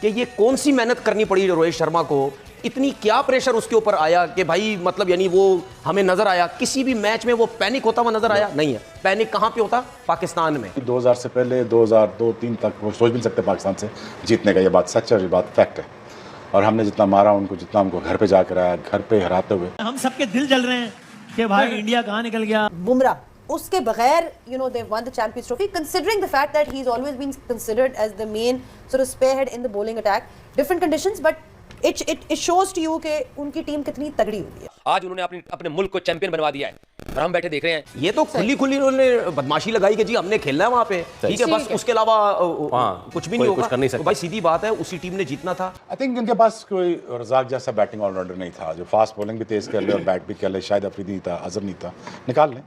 कि ये कौन सी मेहनत करनी पड़ी रोहित शर्मा को, इतनी क्या प्रेशर उसके ऊपर आया कि भाई मतलब यानी वो हमें नजर आया किसी भी मैच में वो पैनिक होता हुआ नजर आया नहीं है। पैनिक कहां पे होता? पाकिस्तान में। 2000 से पहले 2002-3 तक वो सोच भी नहीं सकते पाकिस्तान से जीतने का। ये बात सच है, ये बात फैक्ट है। और हमने जितना मारा उनको, जितना हमको घर पे जाकर आया, घर पे हराते हुए हम सबके दिल जल रहे हैं कि भाई इंडिया कहां निकल गया। बुमराह उसके बगैर they won the Champions Trophy, considering the fact that he's always been considered as the main sort of spearhead in the bowling attack. Different conditions, but it shows to you कि उनकी team कितनी तगड़ी हुई है। आज उन्होंने अपने मुल्क को चैंपियन बनवा दिया है और हम बैठे देख रहे हैं। ये तो खुली उन्होंने बदमाशी लगाई कि जी हमने खेलना है वहां पे, ठीक है, बस उसके अलावा कुछ भी नहीं होगा। कुछ कर नहीं सकते। तो भाई सीधी बात है, उसी टीम ने जीतना था। आई थिंक उनके पास कोई रज़ाक जैसा बैटिंग ऑलराउंडर नहीं था जो फास्ट बॉलिंग भी तेज कर ले और बैट भी कर ले। शायद अफरीदी नहीं था, अजहर नहीं था, निकाल लें।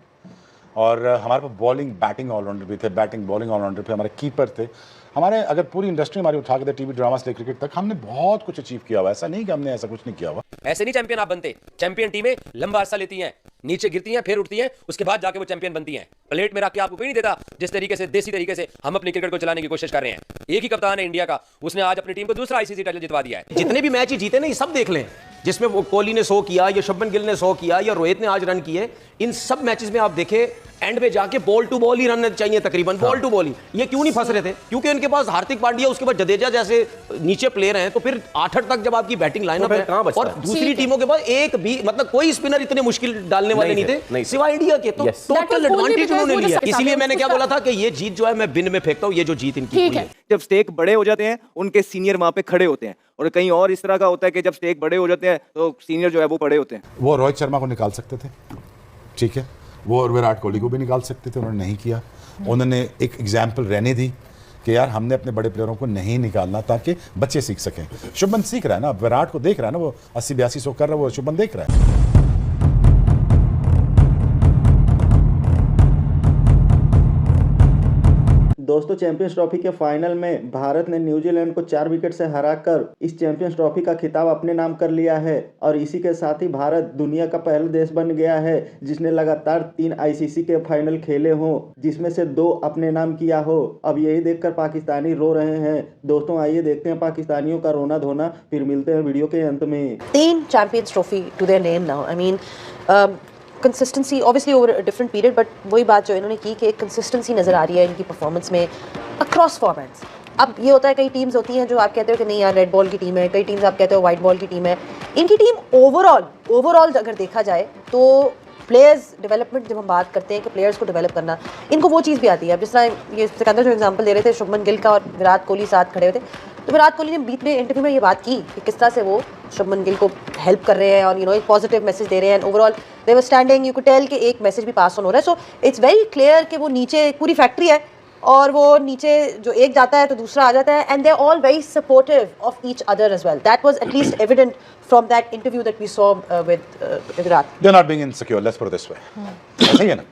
और हमारे पास बॉलिंग बैटिंग ऑलराउंडर भी थे, बैटिंग बॉलिंग ऑलराउंडर थे, हमारे कीपर थे। हमारे अगर पूरी इंडस्ट्री हमारी उठा के दे टीवी ड्रामा से क्रिकेट तक, हमने बहुत कुछ अचीव किया हुआ। ऐसा नहीं कि हमने ऐसा कुछ नहीं किया हुआ। ऐसे नहीं चैंपियन आप बनते। चैंपियन टीमें लंबा अरसा लेती हैं, नीचे गिरती हैं, फिर उठती हैं, उसके बाद जाके वो चैंपियन बनती हैं। प्लेट में रख के आपको कोई नहीं देता। जिस तरीके से देसी तरीके से हम अपनी क्रिकेट को चलाने की कोशिश कर रहे हैं। एक ही कप्तान है इंडिया का, उसने आज अपनी टीम को दूसरा आईसीसी टाइटल जितवा दिया है। जितने भी मैच ही जीते ना, ये सब देख लें, जिसमें वो कोहली ने 100 किया या शुभमन गिल ने 100 किया या रोहित ने आज रन किए, इन सब मैचेस में आप देखें एंड में जाके बॉल टू बॉल ही रन चाहिए तकरीबन। बॉल टू बॉल ही। ये क्यों नहीं फंस रहे थे? क्योंकि उनके पास हार्दिक पांड्या, उसके बाद जडेजा जैसे नीचे प्लेयर हैं। तो फिर 8 तक जब आपकी बैटिंग लाइनअप है और दूसरी टीमों के पास एक भी मतलब कोई स्पिनर इतने मुश्किल डालने वाले नहीं थे सिवाय इंडिया के। तो टोटल एडवांटेज उन्होंने लिया। इसीलिए मैंने क्या बोला था कि ये जीत जो है मैं बिन में फेंकता हूं, ये जो जीत इनकी हुई है। जब स्टेक बड़े हो जाते हैं उनके सीनियर वहां पे खड़े होते हैं, और कहीं और इस तरह का होता है कि जब स्टेक बड़े हो जाते हैं तो सीनियर जो है वो बड़े होते हैं। वो रोहित शर्मा को निकाल सकते थे, ठीक है, वो और विराट कोहली को भी निकाल सकते थे, उन्होंने नहीं किया। उन्होंने एक एग्जाम्पल रहने दी कि यार हमने अपने बड़े प्लेयरों को नहीं निकालना ताकि बच्चे सीख सकें। शुभमन सीख रहा है ना, विराट को देख रहा है ना, वो 80-82 कर रहा है, वो शुभमन देख रहा है। दोस्तों, चैंपियंस ट्रॉफी के फाइनल में भारत ने न्यूजीलैंड को 4 विकेट से हराकर इस चैंपियंस ट्रॉफी का खिताब अपने नाम कर लिया है। और इसी के साथ ही भारत दुनिया का पहला देश बन गया है जिसने लगातार 3 आईसीसी के फाइनल खेले हों, जिसमें से 2 अपने नाम किया हो। अब यही देखकर पाकिस्तानी रो रहे हैं। दोस्तों, आइए देखते हैं पाकिस्तानियों का रोना धोना, फिर मिलते हैं वीडियो के अंत में। 3 champions trophy to their name now. I mean consistency obviously over different period, but वही बात जो इन्होंने की कि एक कंसिस्टेंसी नज़र आ रही है इनकी परफॉर्मेंस में अक्रॉस फॉर्मेट्स। अब ये होता है कई टीम्स होती हैं जो आप कहते हो कि नहीं यार रेड बॉल की टीम है, कई टीम्स आप कहते हो वाइट बॉल की टीम है। इनकी टीम ओवरऑल अगर देखा जाए तो प्लेयर्स डेवलपमेंट, जब हम बात करते हैं कि प्लेयर्स को डेवलप करना, इनको वो चीज़ भी आती है। अब जिस तरह ये सिकंदर जो एग्जांपल दे रहे थे, शुभमन गिल का और विराट कोहली साथ खड़े हुए थे, तो विराट कोहली ने बीच में इंटरव्यू में ये बात की कि किस तरह से वो शुभमन गिल को हेल्प कर रहे हैं और एक पॉजिटिव मैसेज दे रहे हैं। Overall they were standing, you could tell कि एक मैसेज भी पास ऑन हो रहा है। सो इट्स वेरी क्लियर कि वो नीचे पूरी फैक्ट्री है और वो नीचे जो एक जाता है तो दूसरा आ जाता है, and they are all very supportive of each other as well. That was at least evident from that interview that we saw with Virat. They are not being insecure, let's put it this way. सही है ना?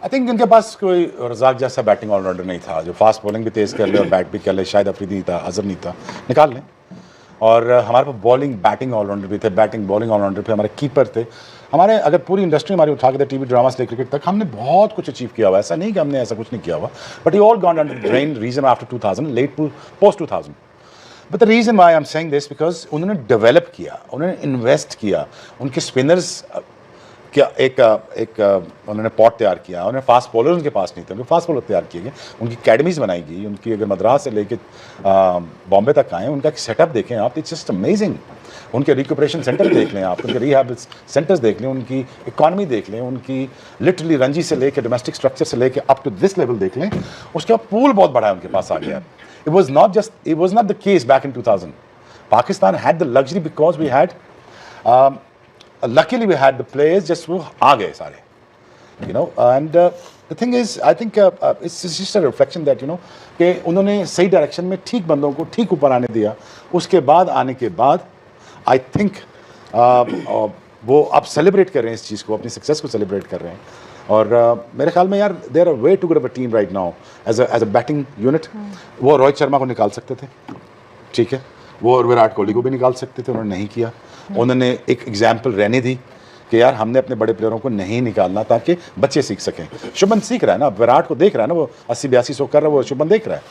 I think उनके पास कोई रज़ाक जैसा batting allrounder नहीं था जो fast bowling भी तेज कर ले और बैट भी कर ले। शायद अफरीदी नहीं था, अजहर नहीं था, निकाल लें। और हमारे पास बॉलिंग बैटिंग ऑलराउंडर भी थे, बैटिंग बॉलिंग ऑलराउंडर थे, हमारे कीपर थे। हमारे अगर पूरी इंडस्ट्री हमारी उठा के दे टीवी ड्रामा से क्रिकेट तक, हमने बहुत कुछ अचीव किया हुआ। ऐसा नहीं कि हमने ऐसा कुछ नहीं किया हुआ, but you all gone under drain reason after 2000, let post 2000। But the reason why I am saying this, because उन्होंने डेवलप किया, उन्होंने इन्वेस्ट किया। उनके स्पिनर्स क्या एक उन्होंने पॉट तैयार किया। उन्होंने फास्ट बॉलर उनके पास नहीं थे, उनके फास्ट बॉलर तैयार किए गए, उनकी अकेडमीज बनाई गई। उनकी अगर मद्रास से लेके बॉम्बे तक आए, उनका सेटअप देखें आप, इट्स जस्ट अमेजिंग। उनके रिकूपरेशन सेंटर देख लें आप, उनके रिहैब सेंटर्स देख लें, उनकी इकॉनमी देख लें, उनकी लिटरली रणजी से लेके डोमेस्टिक स्ट्रक्चर से लेके अप टू दिस लेवल देख लें। उसके बाद पूल बहुत बड़ा है उनके पास आ गया। It was not the case back in 2000। Pakistan had the luxury because we had luckily we had the players, just वो आ गए सारे, and the thing is I think it's just a reflection that कि उन्होंने सही डायरेक्शन में ठीक बंदों को ठीक ऊपर आने दिया। उसके बाद आने के बाद I think वो अब सेलिब्रेट कर रहे हैं इस चीज़ को, अपनी सक्सेस को सेलिब्रेट कर रहे हैं। और मेरे ख्याल में यार there are way too good of a team right now as a batting unit. वो रोहित शर्मा को निकाल सकते थे, ठीक है, वो और विराट कोहली को भी निकाल सकते थे, उन्होंने नहीं किया। उन्होंने एक एग्जाम्पल रहने दी कि यार हमने अपने बड़े प्लेयरों को नहीं निकालना ताकि बच्चे सीख सकें। शुभमन सीख रहा है ना, विराट को देख रहा है ना, वो 80-82 कर रहा है, वो शुभमन देख रहा है।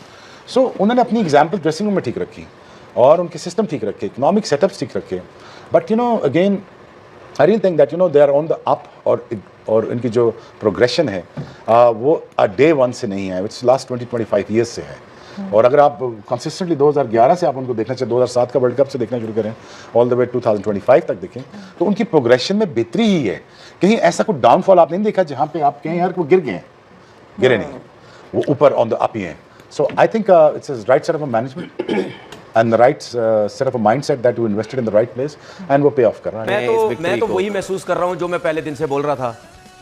सो उन्होंने अपनी एग्जाम्पल ड्रेसिंग रूम में ठीक रखी। और उनके सिस्टम ठीक रखे, इकोनॉमिक सेटअप्स ठीक रखे. But you know again I really think that you know they are on the up, और इनकी जो प्रोग्रेशन है वो डे वन से नहीं है, इट्स लास्ट 20-25 ईयर्स से है. और अगर आप कंसिस्टेंटली 2011 से आप उनको देखना चाहिए, 2007 का वर्ल्ड कप से देखना शुरू करें ऑल द वे 2025 तक देखें, तो उनकी प्रोग्रेशन में बेहतरी ही है. कहीं ऐसा कोई डाउनफॉल आप नहीं देखा जहाँ पे आप कहें यार वो गिर गए हैं. गिरे नहीं, वो ऊपर ऑन द अप ही हैं. So I think it's a right set of management and the right set of mindset that you invested in the right place and वो पे ऑफ कर रहा है. मैं तो वही महसूस कर रहा हूँ जो मैं पहले दिन से बोल रहा था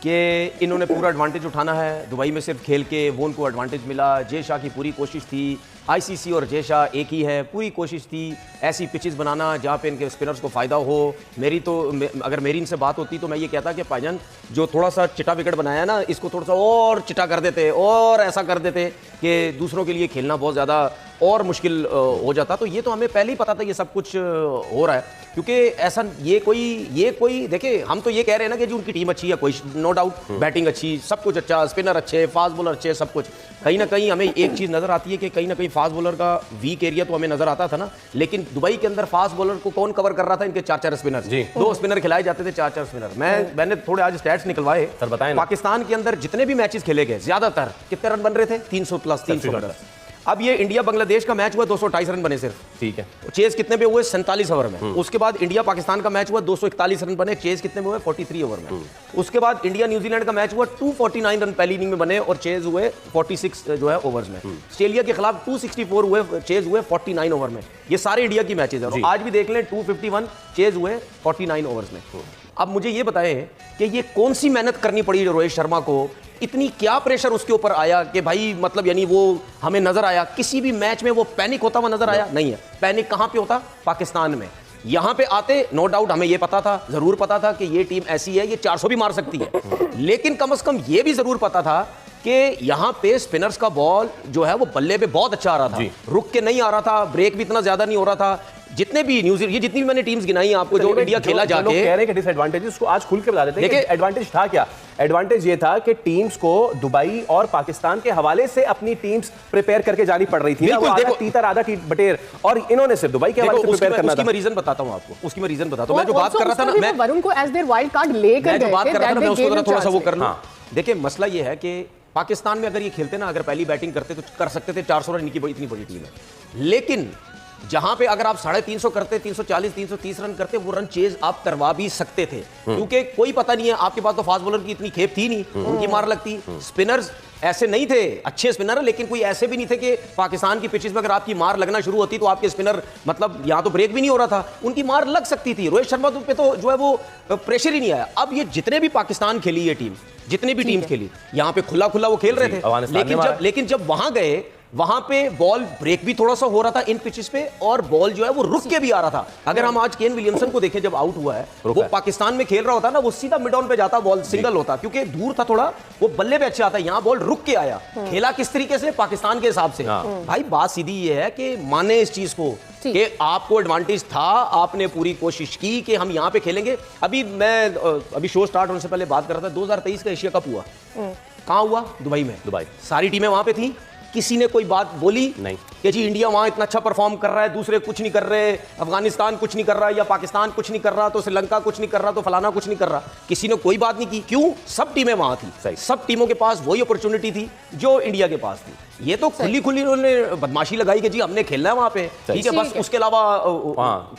कि इन्होंने पूरा एडवांटेज उठाना है. दुबई में सिर्फ खेल के वो उनको एडवांटेज मिला. जय शाह की पूरी कोशिश थी, आईसीसी और जय शाह एक ही है, पूरी कोशिश थी ऐसी पिचेस बनाना जहाँ पे इनके स्पिनर्स को फ़ायदा हो. अगर मेरी इनसे बात होती तो मैं ये कहता कि भाईजान जो थोड़ा सा चिटा विकेट बनाया ना, इसको थोड़ा सा और चिटा कर देते और ऐसा कर देते कि दूसरों के लिए खेलना बहुत ज़्यादा और मुश्किल हो जाता. तो ये तो हमें पहले ही पता था ये सब कुछ हो रहा है, क्योंकि ऐसा ये कोई देखिए, हम तो ये कह रहे हैं ना कि जो उनकी टीम अच्छी है, कोई नो डाउट, बैटिंग अच्छी, सब कुछ अच्छा, स्पिनर अच्छे, फास्ट बॉलर अच्छे, सब कुछ. कहीं ना कहीं हमें एक चीज़ नज़र आती है कि कहीं ना कहीं फास्ट बॉलर का वीक एरिया तो हमें नज़र आता था ना, लेकिन दुबई के अंदर फास्ट बॉलर को कौन कवर कर रहा था? इनके 4-4 स्पिनर, 2 स्पिनर खिलाए जाते थे, 4-4 स्पिनर. मैंने थोड़े आज स्टैट्स निकलवाए सर, बताएं. पाकिस्तान के अंदर जितने भी मैचेस खेले गए ज्यादातर कितने रन बन रहे थे? 300 प्लस, 300 प्लस. अब ये इंडिया बांग्लादेश का मैच हुआ, 228 रन बने सिर्फ. ठीक है. चेज कितने पे हुए? 47 ओवर में. उसके बाद इंडिया पाकिस्तान का मैच हुआ, 241 रन बने, चेज कितने में हुए? 43 ओवर में. उसके बाद इंडिया न्यूजीलैंड का मैच हुआ, 249 रन पहली इनिंग में बने और चेज हुए 46 जो है ओवर्स में. ऑस्ट्रेलिया के खिलाफ 264 हुए, चेज हुए 49 ओवर में. ये सारे इंडिया की मैचेज है. और आज भी देख लें 251 चेज हुए 49 ओवर्स में. अब मुझे ये बताएं कि ये कौन सी मेहनत करनी पड़ी रोहित शर्मा को, इतनी क्या प्रेशर उसके ऊपर आया कि भाई मतलब यानी वो हमें नजर आया किसी भी मैच में वो पैनिक होता हुआ नजर आया? नहीं है. पैनिक कहां पे होता? पाकिस्तान में. यहां पे आते नो डाउट हमें ये पता था, जरूर पता था कि ये टीम ऐसी है, ये 400 भी मार सकती है, लेकिन कम से कम ये भी जरूर पता था कि यहां पे स्पिनर्स का बॉल जो है वो बल्ले पे बहुत अच्छा आ रहा था, रुक के नहीं आ रहा था, ब्रेक भी इतना ज्यादा नहीं हो रहा था. जितने भी न्यूजीलैंड, ये जितनी भी मैंने टीम्स गिनाई आपको जो इंडिया खेला जाके, लोग कह रहे हैं कि डिसएडवांटेज, उसको आज खुल के बता देते हैं. देखिए एडवांटेज था क्या? एडवांटेज ये था कि टीम्स को दुबई और पाकिस्तान के हवाले से अपनी टीम्स प्रिपेयर करके जानी पड़ रही थी. आधा तीतर आधा बटेर, और इन्होंने सिर्फ दुबई के हवाले से प्रिपेयर करना था. उसकी मैं रीजन बताता हूं आपको, उसकी मैं रीजन बताता हूं. मैं जो बात कर रहा था ना, मैं वरुण को एज देयर वाइल्ड कार्ड लेकर मैं जो बात कर रहा था ना, मैं उसको थोड़ा सा वो कर लूं. हाँ. देखिए मसला ये है कि पाकिस्तान में अगर ये खेलते ना, अगर पहली बैटिंग करते तो कर सकते थे 400 रन की इतनी बड़ी टीम है. लेकिन जहां पे अगर आप 350 करते, 340, 330 रन करते, वो रन चेज आप करवा भी सकते थे, क्योंकि कोई पता नहीं है, आपके पास तो फास्ट बॉलर की इतनी खेप थी नहीं, उनकी मार लगती. स्पिनर्स ऐसे नहीं थे, अच्छे स्पिनर, लेकिन कोई ऐसे भी नहीं थे कि पाकिस्तान की पिचेस में अगर आपकी मार लगना शुरू होती तो आपके स्पिनर मतलब यहां तो ब्रेक भी नहीं हो रहा था, उनकी मार लग सकती थी. रोहित शर्मा पे तो जो है वो प्रेशर ही नहीं आया. अब ये जितने भी पाकिस्तान खेली ये टीम, जितनी भी टीम्स खेली, यहां पे खुला खुला वो खेल रहे थे, लेकिन जब वहां गए, वहां पे बॉल ब्रेक भी थोड़ा सा हो रहा था इन पिचेस पे, और बॉल जो है वो रुक के भी आ रहा था. अगर हम आज केन विलियमसन को देखें, जब आउट हुआ है, वो पाकिस्तान में खेल रहा होता ना, वो सीधा मिड ऑन पे जाता, बॉल सिंगल होता, क्योंकि दूर था थोड़ा, वो बल्ले पे अच्छा आता. यहां बॉल रुक के आया. खेला किस तरीके से? पाकिस्तान के हिसाब से. भाई बात सीधी ये है कि माने इस चीज को कि आपको एडवांटेज था, आपने पूरी कोशिश की कि हम यहां पे खेलेंगे. अभी शो स्टार्ट होने से पहले बात कर रहा था, 2023 का एशिया कप हुआ, कहां हुआ? दुबई में. दुबई सारी टीमें वहां पे थी, किसी ने कोई बात बोली नहीं कि जी इंडिया वहां इतना अच्छा परफॉर्म कर रहा है, दूसरे कुछ नहीं कर रहे, अफगानिस्तान कुछ नहीं कर रहा, या पाकिस्तान कुछ नहीं कर रहा, तो श्रीलंका कुछ नहीं कर रहा, तो फलाना कुछ नहीं कर रहा. किसी ने कोई बात नहीं की. क्यों? सब टीमें वहां थी, सब टीमों के पास वही अपॉर्चुनिटी थी जो इंडिया के पास थी. ये तो खुली उन्होंने बदमाशी लगाई कि जी हमने खेलना है वहां पे, ठीक है, बस उसके अलावा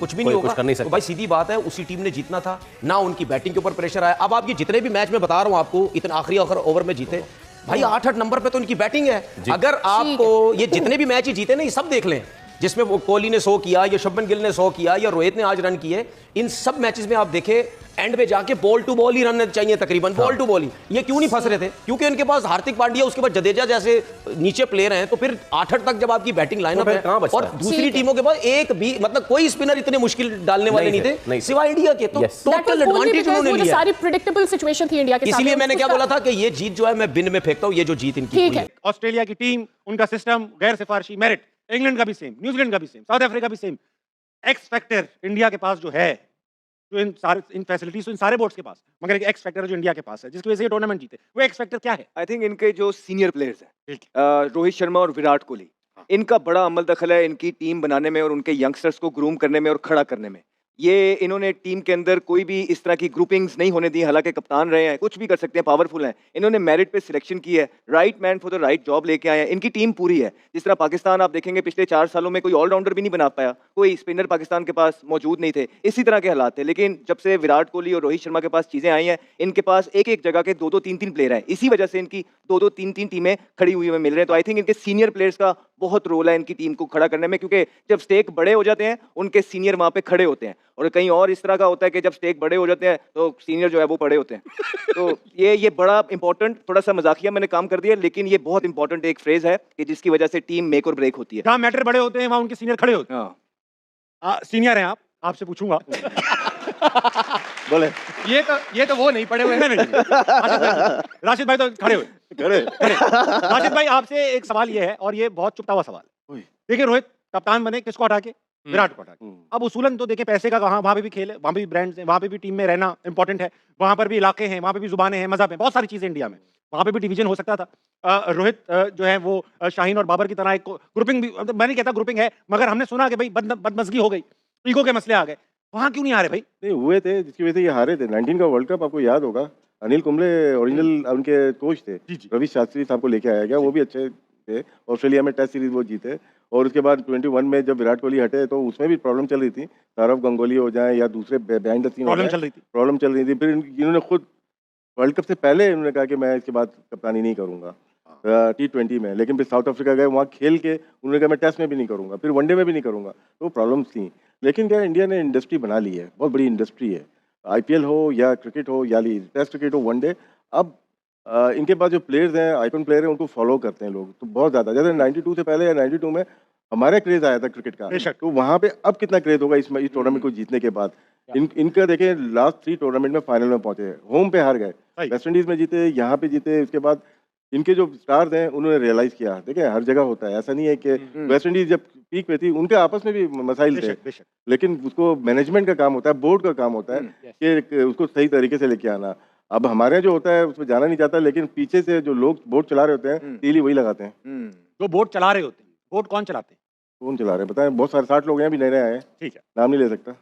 कुछ भी नहीं होगा. तो भाई सीधी बात है, उसी टीम ने जीतना था ना, उनकी बैटिंग के ऊपर प्रेशर आया. अब आप ये जितने भी मैच में बता रहा हूं आपको, इतना आखिरी ओवर में जीते, भाई 8-8 नंबर पे तो इनकी बैटिंग है. अगर आपको ये जितने भी मैच ही जीते ना, ये सब देख लें, जिसमें वो कोहली ने 100 किया, या शुभमन गिल ने 100 किया, या रोहित ने आज रन किए, इन सब मैचेस में आप देखें एंड में जाके बॉल टू बॉल ही रन चाहिए तकरीबन, बॉल टू बॉल ही. ये क्यों नहीं फंस रहे थे? क्योंकि उनके पास हार्दिक पांड्या, उसके बाद जडेजा जैसे नीचे प्लेयर हैं. तो फिर 8-8 तक जब आपकी बैटिंग लाइनअप है, और दूसरी टीमों के पास एक भी मतलब कोई स्पिनर इतने मुश्किल डालने वाले नहीं थे सिवाय इंडिया के. तो टोटल एडवांटेज उन्होंने लिया. सारी प्रेडिक्टेबल सिचुएशन थी इंडिया के साथ. इसलिए मैंने क्या बोला था कि ये जीत जो है मैं बिन में फेंकता हूं, ये जो जीत इनकी हुई है. ऑस्ट्रेलिया की टीम, उनका सिस्टम गैर सिफारिशी, मेरिट. इंग्लैंड का भी सेम, न्यूजीलैंड का भी सेम, साउथ अफ्रीका भी सेम. एक्स फैक्टर इंडिया के पास जो है, जो इन फैसिलिटीज, इन सारे बोर्ड्स के पास, मगर एक एक्स फैक्टर जो इंडिया के पास है, जिसकी वजह से ये टूर्नामेंट जीते, वो एक्स फैक्टर क्या है? आई थिंक इनके जो सीनियर प्लेयर्स हैं, रोहित शर्मा और विराट कोहली, इनका बड़ा अमल दखल है इनकी टीम बनाने में और उनके यंगस्टर्स को ग्रूम करने में और खड़ा करने में। ये इन्होंने टीम के अंदर कोई भी इस तरह की ग्रुपिंग्स नहीं होने दी, हालांकि कप्तान रहे हैं, कुछ भी कर सकते हैं, पावरफुल हैं। इन्होंने मेरिट पे सिलेक्शन की है, right man for the right job लेके आए हैं। इनकी टीम पूरी है। जिस तरह पाकिस्तान आप देखेंगे पिछले 4 सालों में कोई ऑलराउंडर भी नहीं बना पाया, कोई स्पिनर पाकिस्तान के पास मौजूद नहीं थे, इसी तरह के हालात थे। लेकिन जब से विराट कोहली और रोहित शर्मा के पास चीजें आई हैं, इनके पास एक एक जगह के 2-2 3-3 प्लेयर हैं। इसी वजह से इनकी 2-2 3-3 टीमें खड़ी हुई हमें मिल रहे हैं। तो आई थिंक इनके सीनियर प्लेयर्स का बहुत रोल है इनकी टीम को खड़ा करने में, क्योंकि जब स्टेक बड़े हो जाते हैं उनके सीनियर वहां पे खड़े होते हैं। और कहीं और इस तरह का होता है कि जब स्टेक बड़े हो जाते हैं तो सीनियर जो है वो पड़े होते हैं। तो ये बड़ा इंपॉर्टेंट, थोड़ा सा मजाकिया मैंने काम कर दिया, लेकिन ये बहुत इंपॉर्टेंट एक फ्रेज है कि जिसकी वजह से टीम मेक और ब्रेक होती है। जहाँ मैटर बड़े होते हैं वहाँ उनके सीनियर खड़े होते हैं। हाँ, सीनियर हैं आप, आपसे पूछूंगा। बोले ये तो वो नहीं पड़े हुए। नहीं, राशिद भाई तो खड़े हुए। राशिद भाई आपसे एक सवाल ये है, और ये बहुत चुपता हुआ सवाल है। देखिए रोहित कप्तान बने किसको हटा के? विराट को हटा के। अब उसूलन तो देखें पैसे का कहाँ, वहाँ पे भी खेल है, वहाँ पे भी ब्रांड्स हैं, वहाँ पे भी टीम में रहना इंपॉर्टेंट है, वहाँ पर भी इलाके हैं, वहाँ पे भी जुबानें हैं, मजहब है, बहुत सारी चीजें इंडिया में, वहाँ पे भी डिवीजन हो सकता था। रोहित जो है वो शाहीन और बाबर की तरह एक ग्रुपिंग भी, मैं नहीं कहता ग्रुपिंग है, मगर हमने सुना कि भाई बदमजगी हो गई, ईगो के मसले आ गए, वहाँ क्यों नहीं आ रहे भाई? नहीं हुए थे, जिसकी वजह से ये हारे थे। 19 का वर्ल्ड कप आपको याद होगा, अनिल कुंबले ओरिजिनल उनके कोच थे, रवि शास्त्री साहब को लेके आया गया, वो भी अच्छे थे। ऑस्ट्रेलिया में टेस्ट सीरीज वो जीते, और उसके बाद 21 में जब विराट कोहली हटे तो उसमें भी प्रॉब्लम चल रही थी, सौरव गंगोली हो जाए या दूसरे बिहाइंड द सीन प्रॉब्लम चल रही थी। फिर इन्होंने खुद वर्ल्ड कप से पहले इन्होंने कहा कि मैं इसके बाद कप्तानी नहीं करूंगा T20 में, लेकिन फिर साउथ अफ्रीका गए, वहाँ खेल के उन्होंने कहा मैं टेस्ट में भी नहीं करूंगा, फिर वनडे में भी नहीं करूंगा, तो प्रॉब्लम्स थी। लेकिन क्या इंडिया ने इंडस्ट्री बना ली है, बहुत बड़ी इंडस्ट्री है, IPL हो या क्रिकेट हो या टेस्ट क्रिकेट हो, वनडे। अब इनके पास जो प्लेयर्स हैं, आइकन प्लेयर हैं, उनको फॉलो करते हैं लोग तो बहुत ज़्यादा। जैसे 92 से पहले या 92 में हमारा क्रेज आया था क्रिकेट का, तो वहाँ पे अब कितना क्रेज होगा इस टूर्नामेंट को जीतने के बाद। इनका देखें लास्ट 3 टूर्नामेंट में फाइनल में पहुंचे, होम पे हार गए, वेस्ट इंडीज में जीते, यहाँ पे जीते। उसके बाद इनके जो स्टार्स हैं उन्होंने रियलाइज किया, देखिए हर जगह होता है, ऐसा नहीं है कि वेस्ट इंडीज जब पीक पे थी उनके आपस में भी मसाइल थे, लेकिन उसको मैनेजमेंट का काम होता है, बोर्ड का काम होता है कि उसको सही तरीके से लेके आना। अब हमारे जो होता है उसमें जाना नहीं चाहता, लेकिन पीछे से जो लोग बोर्ड चला रहे होते हैं तीली वही लगाते हैं। जो बोर्ड चला रहे होते हैं, बोर्ड कौन चलाते हैं? कौन चला रहे हैं बताएं? बहुत सारे 60 लोग हैं, अभी नए नए आए हैं, ठीक है, नाम नहीं ले सकता।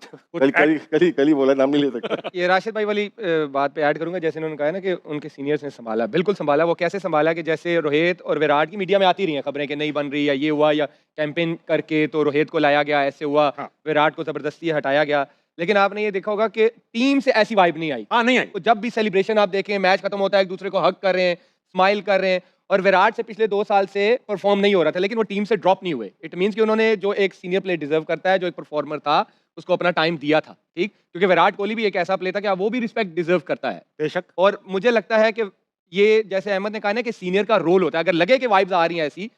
कल ही बोला, नाम नहीं ले सकता। ये राशिद भाई वाली बात पे ऐड करूंगा, जैसे उन्होंने कहा ना कि उनके सीनियर्स ने संभाला, बिल्कुल संभाला। वो कैसे संभाला कि जैसे रोहित और विराट की मीडिया में आती रही हैं खबरें कि नहीं बन रही, या ये हुआ, या कैंपेन करके तो रोहित को लाया गया, ऐसे हुआ, विराट को जबरदस्ती हटाया गया। लेकिन आपने ये देखा होगा कि टीम से ऐसी वाइब नहीं आई। नहीं आई। तो जब भी सेलिब्रेशन आप देखें, मैच खत्म होता है, एक दूसरे को हग कर रहे हैं, स्माइल कर रहे हैं, और विराट से पिछले 2 साल से परफॉर्म नहीं हो रहा था, लेकिन वो टीम से ड्रॉप नहीं हुए। इट मींस कि उन्होंने जो एक सीनियर प्लेयर डिजर्व करता है, जो एक परफॉर्मर था, उसको अपना टाइम दिया था, ठीक, क्योंकि विराट कोहली भी एक ऐसा प्लेयर था कि वो भी रिस्पेक्ट डिजर्व करता है, बेशक। और मुझे लगता है कि ये जैसे अहमद ने कहा ना कि सीनियर का रोल होता है, अगर लगे कि वाइब्स आ रही हैं ऐसी,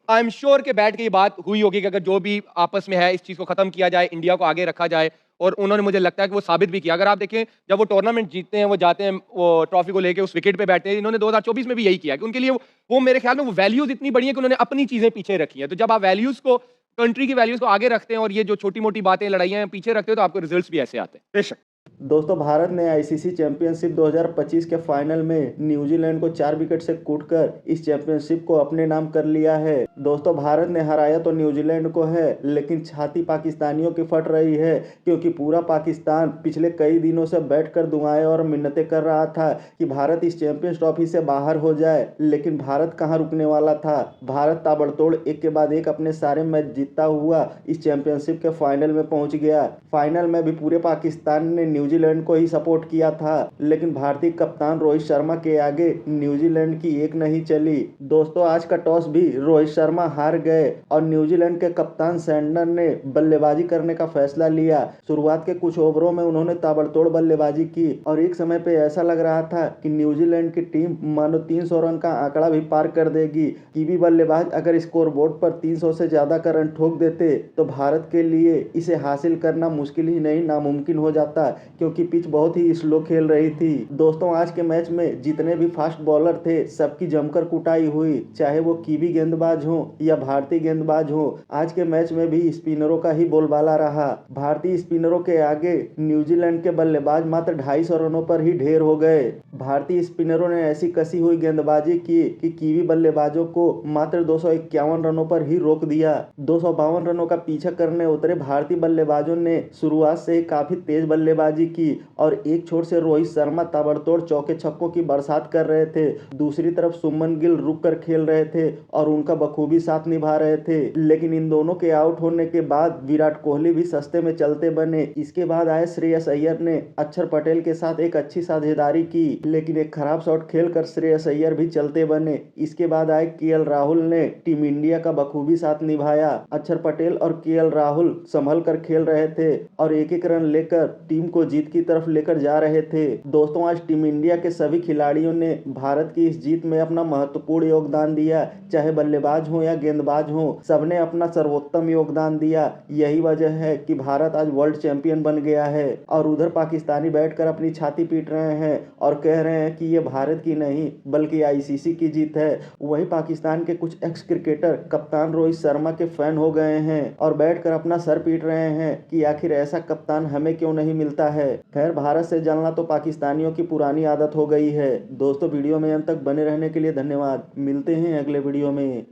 आई एम श्योर कि बैठ के ये बात हुई होगी कि अगर जो भी आपस में है इस चीज़ को खत्म किया जाए, इंडिया को आगे रखा जाए। और उन्होंने, मुझे लगता है कि वो साबित भी किया। अगर आप देखें जब वो टूर्नामेंट जीतते हैं, वो जाते हैं, वो ट्रॉफी को लेके उस विकेट पे बैठते हैं, इन्होंने 2024 में भी यही किया कि उनके लिए वो मेरे ख्याल में वो वैल्यूज इतनी बड़ी है कि उन्होंने अपनी चीजें पीछे रखी हैं। तो जब आप वैल्यूज को, कंट्री की वैल्यूज को आगे रखते हैं और ये जो छोटी मोटी बातें, लड़ाइयाँ पीछे रखते हैं, तो आपको रिजल्ट्स भी ऐसे आते हैं। बेशक। दोस्तों, भारत ने आईसीसी चैंपियनशिप 2025 के फाइनल में न्यूजीलैंड को 4 विकेट से कूटकर इस चैंपियनशिप को अपने नाम कर लिया है। दोस्तों, भारत ने हराया तो न्यूजीलैंड को है, लेकिन छाती पाकिस्तानियों की फट रही है, क्योंकि पूरा पाकिस्तान पिछले कई दिनों से बैठकर दुआएं और मिन्नतें कर रहा था कि भारत इस चैंपियंस ट्रॉफी से बाहर हो जाए। लेकिन भारत कहाँ रुकने वाला था। भारत ताबड़तोड़ एक के बाद एक अपने सारे मैच जीतता हुआ इस चैंपियनशिप के फाइनल में पहुंच गया। फाइनल में भी पूरे पाकिस्तान ने न्यूजीलैंड को ही सपोर्ट किया था, लेकिन भारतीय कप्तान रोहित शर्मा के आगे न्यूजीलैंड की एक नहीं चली। दोस्तों, आज का टॉस भी रोहित शर्मा हार गए और न्यूजीलैंड के कप्तान सैंडर ने बल्लेबाजी करने का फैसला लिया। शुरुआत के कुछ ओवरों में उन्होंने ताबड़तोड़ बल्लेबाजी की और एक समय पे ऐसा लग रहा था कि न्यूजीलैंड की टीम मानो 300 रन का आंकड़ा भी पार कर देगी। कीवी बल्लेबाज अगर स्कोर बोर्ड पर 300 से ज्यादा का रन ठोक देते तो भारत के लिए इसे हासिल करना मुश्किल ही नहीं, नामुमकिन हो जाता, क्योंकि पिच बहुत ही स्लो खेल रही थी। दोस्तों आज के मैच में जितने भी फास्ट बॉलर थे सबकी जमकर कुटाई हुई, चाहे वो कीवी गेंदबाज हो या भारतीय गेंदबाज हो। आज के मैच में भी स्पिनरों का ही बोलबाला रहा। भारतीय स्पिनरों के आगे न्यूजीलैंड के बल्लेबाज मात्र 250 रनों पर ही ढेर हो गए। भारतीय स्पिनरों ने ऐसी कसी हुई गेंदबाजी की कि कीवी बल्लेबाजों को मात्र 251 रनों पर ही रोक दिया। 252 रनों का पीछा करने उतरे भारतीय बल्लेबाजों ने शुरुआत से ही काफी तेज बल्लेबाजी की और एक छोर से रोहित शर्मा ताबड़तोड़ चौके छक्कों की बरसात कर रहे थे। दूसरी तरफ सुमन गिल रुक कर खेल रहे थे और उनका बखूबी साथ निभा रहे थे। लेकिन इन दोनों के आउट होने के बाद विराट कोहली भी सस्ते में चलते बने। इसके बाद आए श्रेयस अय्यर ने अक्षर पटेल के साथ एक अच्छी साझेदारी की, लेकिन एक खराब शॉट खेलकर श्रेयस अय्यर भी चलते बने। इसके बाद आए केएल राहुल ने टीम इंडिया का बखूबी साथ निभाया। अक्षर पटेल और केएल राहुल संभल कर खेल रहे थे और एक एक रन लेकर टीम को जीत की तरफ लेकर जा रहे थे। दोस्तों आज टीम इंडिया के सभी खिलाड़ियों ने भारत की इस जीत में अपना महत्वपूर्ण योगदान दिया, चाहे बल्लेबाज हो या गेंदबाज हो, सबने अपना सर्वोत्तम योगदान दिया। यही वजह है कि भारत आज वर्ल्ड चैंपियन बन गया है। और उधर पाकिस्तानी बैठकर अपनी छाती पीट रहे हैं और कह रहे हैं कि ये भारत की नहीं बल्कि आईसीसी की जीत है। वही पाकिस्तान के कुछ एक्स क्रिकेटर कप्तान रोहित शर्मा के फैन हो गए हैं और बैठकर अपना सर पीट रहे हैं कि आखिर ऐसा कप्तान हमें क्यों नहीं मिलता है। खैर भारत से जलना तो पाकिस्तानियों की पुरानी आदत हो गई है। दोस्तों वीडियो में अंत तक बने रहने के लिए धन्यवाद। मिलते हैं अगले वीडियो में।